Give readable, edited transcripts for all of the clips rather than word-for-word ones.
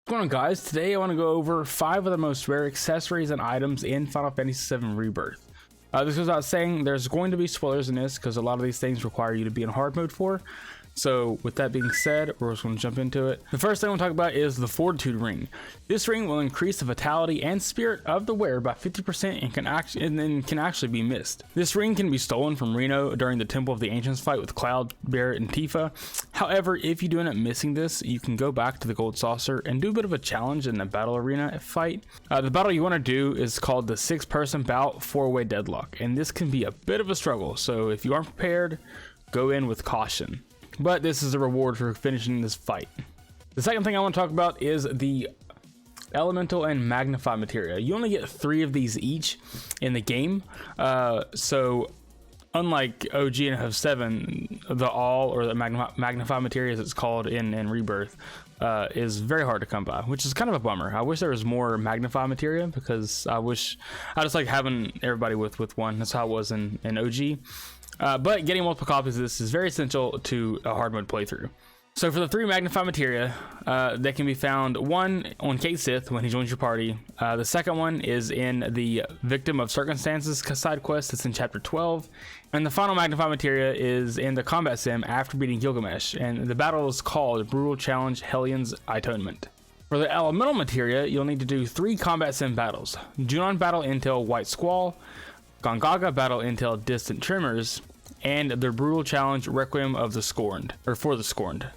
What's going on, guys? Today I want to go over 5 of the most rare accessories and items in Final Fantasy VII Rebirth. This goes without saying, there's going to be spoilers in this because a lot of these things require you to be in hard mode for. So with that being said, we're just going to jump into it. The first thing I want to talk about is the Fortitude ring. This ring will increase the vitality and spirit of the wearer by 50% and can actually be missed. This ring can be stolen from Reno during the Temple of the Ancients fight with Cloud, Barret, and Tifa. However, if you do end up missing this, you can go back to the Gold Saucer and do a bit of a challenge in the battle arena fight. The battle you want to do is called the 6-person bout 4-way deadlock, and this can be a bit of a struggle. So if you aren't prepared, go in with caution. But this is a reward for finishing this fight. The second thing I want to talk about is the elemental and magnify materia. You only get 3 of these each in the game. So unlike OG and FF7, the all or the magnify materia as it's called in Rebirth is very hard to come by, which is kind of a bummer. I wish there was more magnify materia because I just like having everybody with one. That's how it was in OG. But getting multiple copies of this is very essential to a hard mode playthrough. So for the 3 magnify materia, that can be found, one on Kate Sith when he joins your party. The second one is in the Victim of Circumstances side quest that's in chapter 12. And the final magnify materia is in the combat sim after beating Gilgamesh. And the battle is called Brutal Challenge Hellions Atonement. For the elemental materia, you'll need to do 3 combat sim battles. Junon battle Intel White Squall, Gongaga battle Intel Distant Tremors, and the brutal challenge Requiem of the Scorned, or for the Scorned.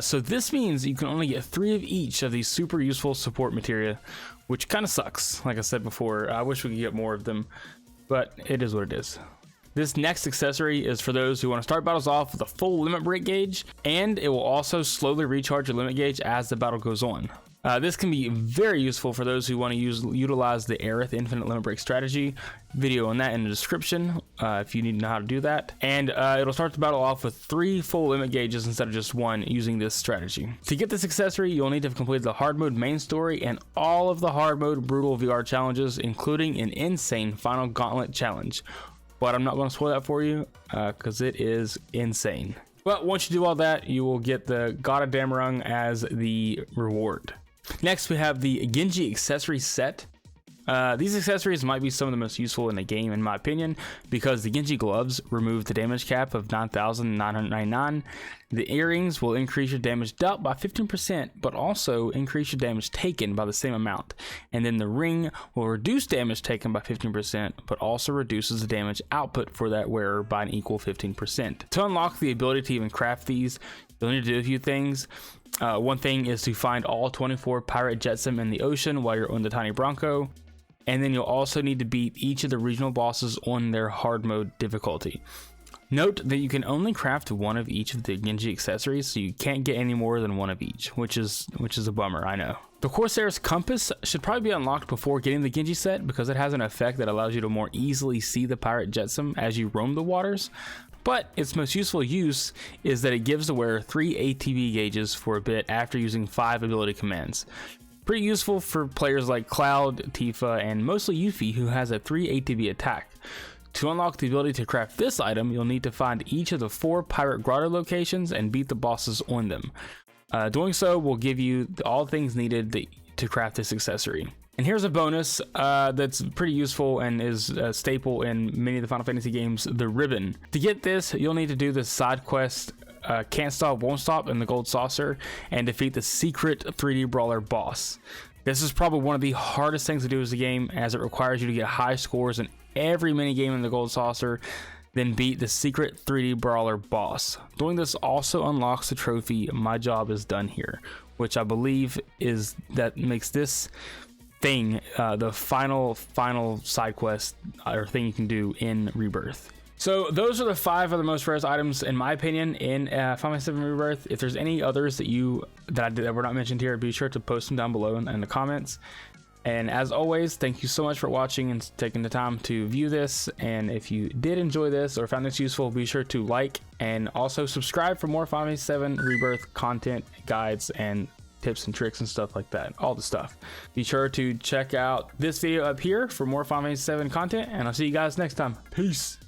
So this means you can only get 3 of each of these super useful support materia, which kind of sucks. Like I said before, I wish we could get more of them, but it is what it is. This next accessory is for those who want to start battles off with a full limit break gauge, and it will also slowly recharge your limit gauge as the battle goes on. This can be very useful for those who want to utilize the Aerith infinite limit break strategy. Video on that in the description if you need to know how to do that. And it'll start the battle off with 3 full limit gauges instead of just 1 using this strategy. To get this accessory, you'll need to have completed the hard mode main story and all of the hard mode brutal VR challenges, including an insane final gauntlet challenge. But I'm not going to spoil that for you because it is insane. But once you do all that, you will get the God of Damn Rung as the reward. Next, we have the Genji accessory set. These accessories might be some of the most useful in the game, in my opinion, because the Genji gloves remove the damage cap of 9,999. The earrings will increase your damage dealt by 15%, but also increase your damage taken by the same amount. And then the ring will reduce damage taken by 15%, but also reduces the damage output for that wearer by an equal 15%. To unlock the ability to even craft these, you'll need to do a few things. One thing is to find all 24 pirate jetsam in the ocean while you're on the Tiny Bronco. And then you'll also need to beat each of the regional bosses on their hard mode difficulty. Note that you can only craft 1 of each of the Genji accessories, so you can't get any more than 1 of each, which is a bummer, I know. The Corsair's compass should probably be unlocked before getting the Genji set because it has an effect that allows you to more easily see the pirate jetsam as you roam the waters. But its most useful use is that it gives the wearer 3 ATB gauges for a bit after using 5 ability commands. Pretty useful for players like Cloud, Tifa, and mostly Yuffie, who has a 3 ATB attack. To unlock the ability to craft this item, you'll need to find each of the 4 pirate grotto locations and beat the bosses on them. Doing so will give you all things needed to craft this accessory. And here's a bonus that's pretty useful and is a staple in many of the Final Fantasy games, the ribbon. To get this, you'll need to do the side quest Can't Stop, Won't Stop in the Gold Saucer and defeat the secret 3D Brawler boss. This is probably one of the hardest things to do as a game, as it requires you to get high scores in every minigame in the Gold Saucer, then beat the secret 3D Brawler boss. Doing this also unlocks the trophy My Job Is Done Here, which I believe makes this thing the final side quest or thing you can do in Rebirth. So those are the 5 of the most rare items in my opinion in Final Fantasy VII Rebirth. If there's any others that were not mentioned here, be sure to post them down below in the comments. And as always, thank you so much for watching and taking the time to view this. And if you did enjoy this or found this useful, be sure to like and also subscribe for more Final Fantasy VII Rebirth content, guides, and tips and tricks and stuff like that, all the stuff. Be sure to check out this video up here for more Final Fantasy VII content, and I'll see you guys next time. Peace.